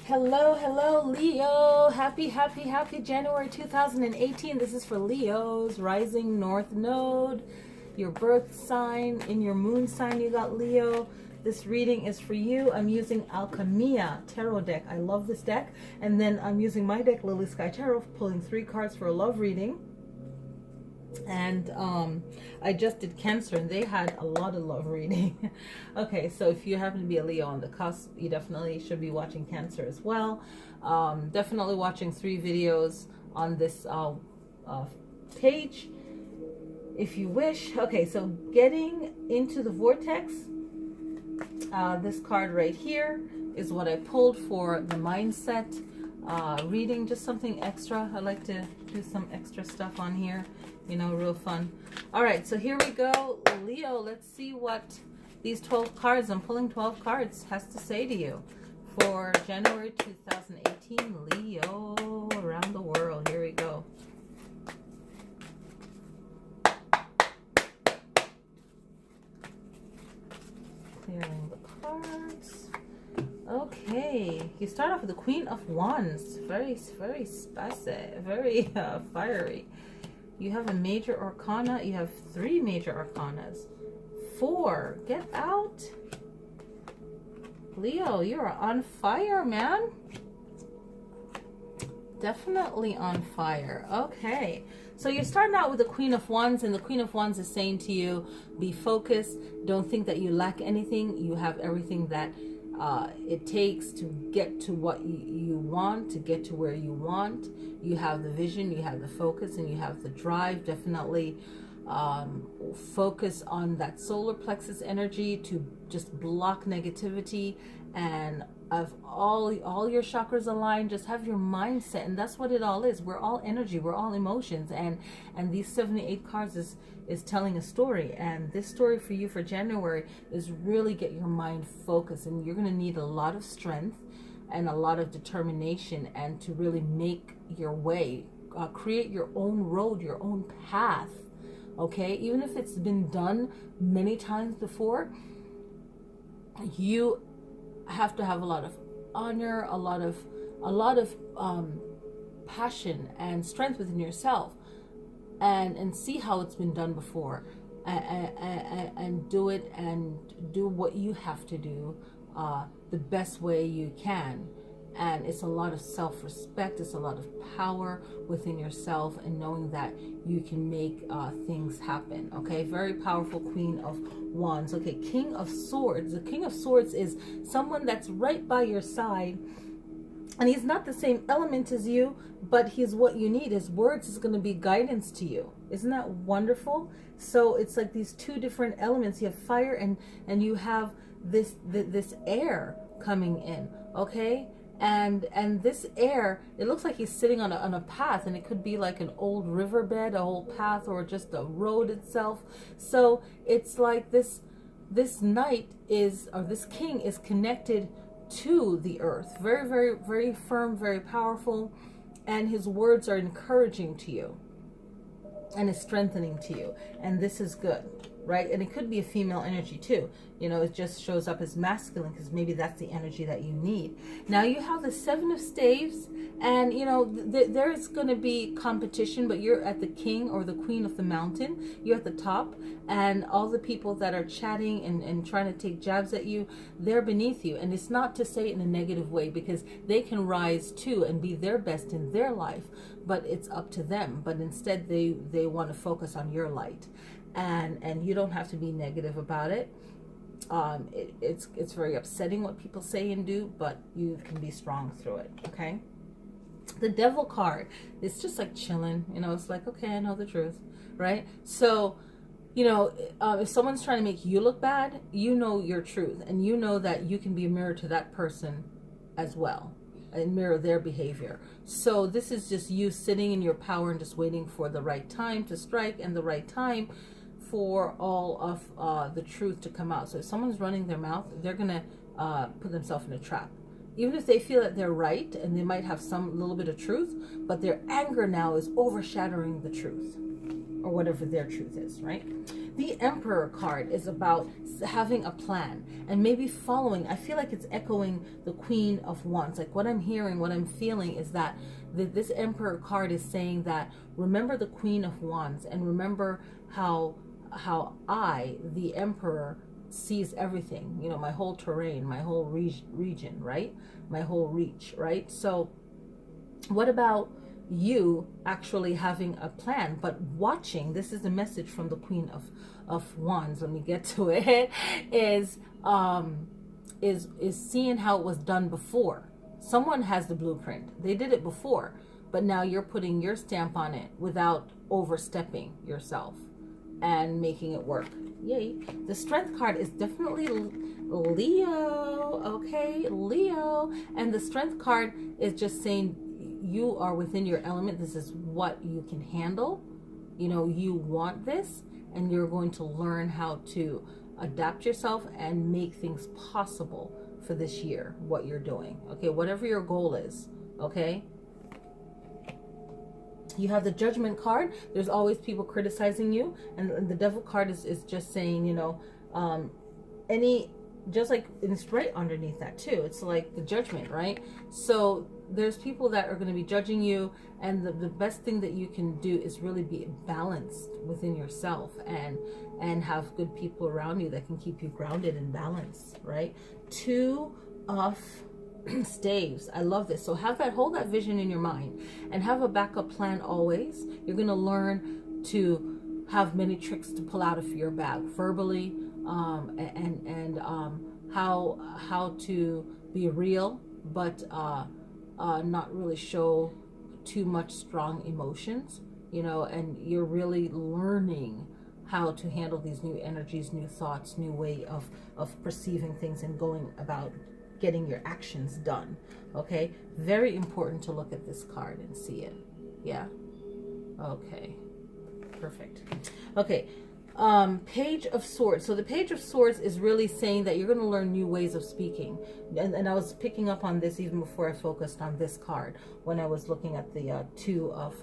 Hello, hello, Leo. Happy January 2018. This is for Leo's rising north node, your birth sign. In your moon sign, you got Leo. This reading is for you. I'm using Alchemia tarot deck. I love this deck. And then I'm using my deck, Lily Sky Tarot, pulling 3 cards for a love reading. And I just did Cancer and they had a lot of love reading. Okay, so if you happen to be a Leo on the cusp, you definitely should be watching Cancer as well. Definitely watching 3 videos on this page if you wish. Okay, so getting into the Vortex, this card right here is what I pulled for the mindset reading, just something extra. I like to do some extra stuff on here, you know, real fun. All right, so here we go, Leo. Let's see what these 12 cards, I'm pulling 12 cards, has to say to you for January 2018, Leo, around the world. Here we go. Clearing the cards. Okay, you start off with the Queen of Wands. Very spicy, very fiery. You have a major arcana. You have 3 major arcanas. 4. Get out. Leo, you're on fire, man. Definitely on fire. Okay, so you're starting out with the Queen of Wands, and the Queen of Wands is saying to you, be focused. Don't think that you lack anything. You have everything that it takes to get to what you want, to get to where you want. You have the vision, you have the focus, and you have the drive. Definitely focus on that solar plexus energy to just block negativity, and of all your chakras aligned, just have your mindset. And that's what it all is. We're all energy, we're all emotions, and these 78 cards is telling a story. And this story for you for January is really get your mind focused, and you're going to need a lot of strength and a lot of determination, and to really make your way, create your own road, your own path. Okay, even if it's been done many times before, you have to have a lot of honor, a lot of passion and strength within yourself, and see how it's been done before, and do it, and do what you have to do the best way you can. And it's a lot of self-respect. It's a lot of power within yourself, and knowing that you can make things happen. Okay, very powerful Queen of Wands. Okay, King of Swords. The King of Swords is someone that's right by your side, and he's not the same element as you, but he's what you need. His words is going to be guidance to you. Isn't that wonderful? So it's like these 2 different elements. You have fire, and you have this air coming in. Okay, and this air, it looks like he's sitting on a path, and it could be like an old riverbed, a whole path, or just a road itself. So it's like this knight is, or this king is connected to the earth. Very firm, very powerful, and his words are encouraging to you, and is strengthening to you, and this is good, right? And it could be a female energy too. You know, it just shows up as masculine because maybe that's the energy that you need. Now you have the 7 of Staves, and you know, there is going to be competition, but you're at the king or the queen of the mountain. You're at the top, and all the people that are chatting and trying to take jabs at you, they're beneath you. And it's not to say it in a negative way, because they can rise too and be their best in their life, but it's up to them. But instead they want to focus on your light, and you don't have to be negative about it. It's very upsetting what people say and do, but you can be strong through it. Okay, the Devil card, it's just like chilling, you know. It's like, okay, I know the truth, right? So, you know, if someone's trying to make you look bad, you know your truth, and you know that you can be a mirror to that person as well, and mirror their behavior. So this is just you sitting in your power and just waiting for the right time to strike, and the right time for all of the truth to come out. So if someone's running their mouth, they're gonna put themselves in a trap, even if they feel that they're right, and they might have some little bit of truth, but their anger now is overshadowing the truth, or whatever their truth is, right? The Emperor card is about having a plan and maybe following. I feel like it's echoing the Queen of Wands. Like what I'm hearing, what I'm feeling is that this Emperor card is saying that remember the Queen of Wands and remember how I, the Emperor, sees everything, you know, my whole terrain, my whole region, right? My whole reach, right? So what about you actually having a plan, but watching? This is a message from the Queen of Wands. Let me get to it. Is seeing how it was done before. Someone has the blueprint. They did it before, but now you're putting your stamp on it without overstepping yourself and making it work. Yay. The Strength card is definitely Leo. Okay, Leo. And the Strength card is just saying you are within your element. This is what you can handle. You know, you want this, and you're going to learn how to adapt yourself and make things possible for this year, what you're doing. Okay, whatever your goal is. Okay. You have the Judgment card. There's always people criticizing you, and the Devil card is just saying, you know, just like it's right underneath that too. It's like the Judgment, right? So there's people that are going to be judging you, and the best thing that you can do is really be balanced within yourself and have good people around you that can keep you grounded and balanced, right? Two of staves. I love this. So hold that vision in your mind and have a backup plan always. You're going to learn to have many tricks to pull out of your bag verbally, and how to be real, but not really show too much strong emotions, you know, and you're really learning how to handle these new energies, new thoughts, new way of perceiving things and going about getting your actions done. Okay, very important to look at this card and see it. Yeah. Okay, perfect. Okay, Page of Swords. So the Page of Swords is really saying that you're going to learn new ways of speaking, and I was picking up on this even before I focused on this card when I was looking at the two of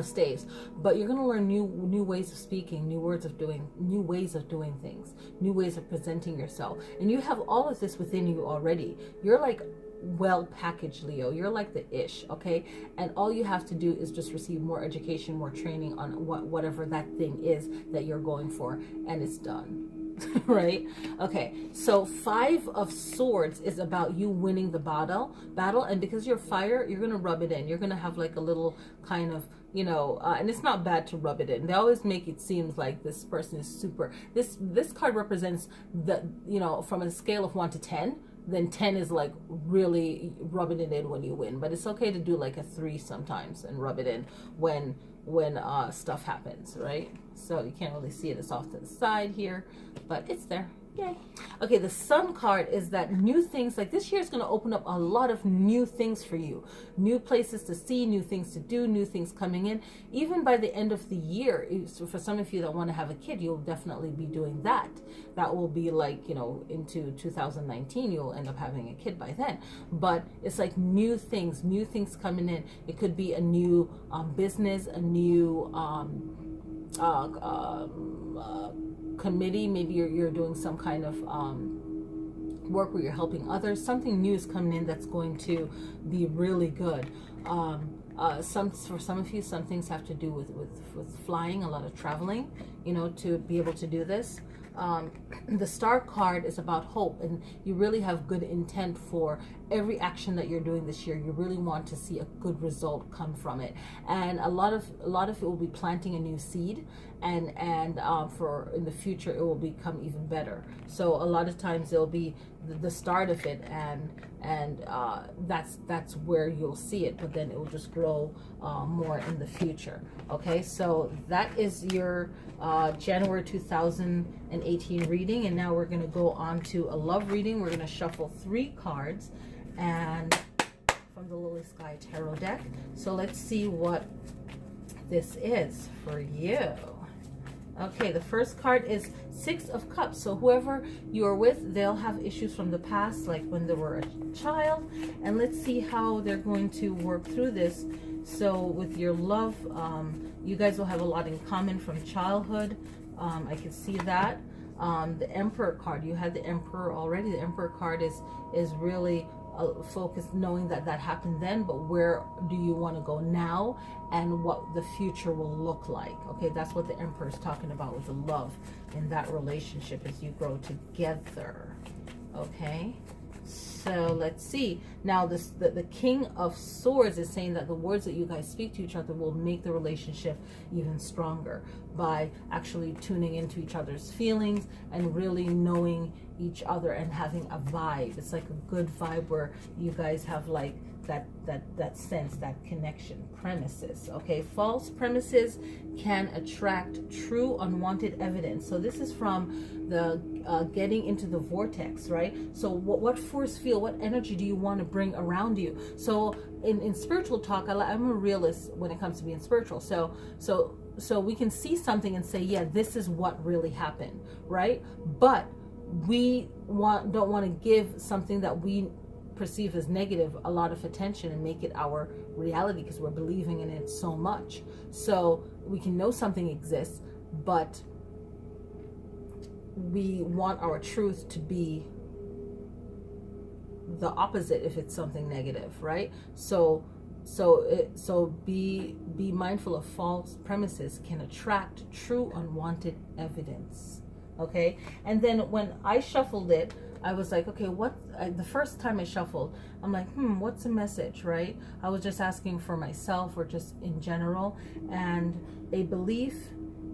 staves. But you're going to learn new ways of speaking, new ways of doing things, new ways of presenting yourself, and you have all of this within you already. You're like well packaged, Leo. You're like the ish, okay? And all you have to do is just receive more education, more training on whatever that thing is that you're going for, and it's done. Right? Okay, so Five of Swords is about you winning the battle, and because you're fire, you're gonna rub it in. You're gonna have like a little kind of, you know, and it's not bad to rub it in. They always make it seem like this person is super. This card represents the, you know, from a scale of 1 to 10. Then 10 is like really rubbing it in when you win, but it's okay to do like a 3 sometimes and rub it in when stuff happens, right? So you can't really see it. It's off to the side here, but it's there. Yay. Okay, the Sun card is that new things, like this year is going to open up a lot of new things for you. New places to see, new things to do, new things coming in. Even by the end of the year, so for some of you that want to have a kid, you'll definitely be doing that. That will be like, you know, into 2019, you'll end up having a kid by then. But it's like new things coming in. It could be a new business, a new committee. Maybe you're doing some kind of work where you're helping others. Something new is coming in that's going to be really good. For some of you, some things have to do with flying, a lot of traveling, you know, to be able to do this. The Star card is about hope, and you really have good intent for every action that you're doing this year. You really want to see a good result come from it, and a lot of it will be planting a new seed, and for in the future it will become even better. So a lot of times it'll be the start of it, and that's where you'll see it, but then it will just grow more in the future. Okay, so that is your January 2018 reading, and now we're going to go on to a love reading. We're going to shuffle 3 cards and from the Lily Sky Tarot deck. So let's see what this is for you. Okay, the first card is 6 of Cups. So whoever you're with, they'll have issues from the past, like when they were a child. And let's see how they're going to work through this So with your love, you guys will have a lot in common from childhood. I can see that. The Emperor card, you had the Emperor already. The Emperor card is really focused, knowing that that happened then, but where do you want to go now and what the future will look like. Okay, that's what the Emperor is talking about with the love in that relationship as you grow together. Okay, so let's see. Now the King of Swords is saying that the words that you guys speak to each other will make the relationship even stronger by actually tuning into each other's feelings and really knowing each other and having a vibe. It's like a good vibe where you guys have like that sense, that connection. Premises, okay? False premises can attract true unwanted evidence. So this is from the getting into the vortex, right? So what force field, what energy do you want to bring around you? So in spiritual talk, I'm a realist when it comes to being spiritual. So we can see something and say, yeah, this is what really happened, right? But we don't want to give something that we perceive as negative a lot of attention and make it our reality because we're believing in it so much. So we can know something exists, but we want our truth to be the opposite if it's something negative, right? So be mindful of false premises can attract true unwanted evidence. Okay, and then when I shuffled it, I was like, okay, the first time I shuffled, I'm like, what's the message, right? I was just asking for myself or just in general. And a belief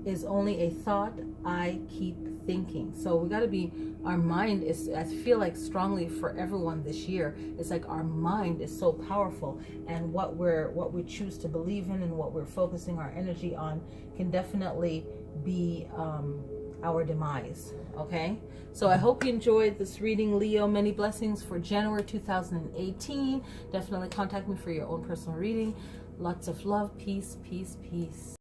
is only a thought I keep thinking. So we got to be, our mind is, I feel like strongly for everyone this year, it's like our mind is so powerful, and what we choose to believe in and what we're focusing our energy on can definitely be our demise. Okay, so I hope you enjoyed this reading, Leo. Many blessings for January 2018. Definitely contact me for your own personal reading. Lots of love, peace, peace, peace.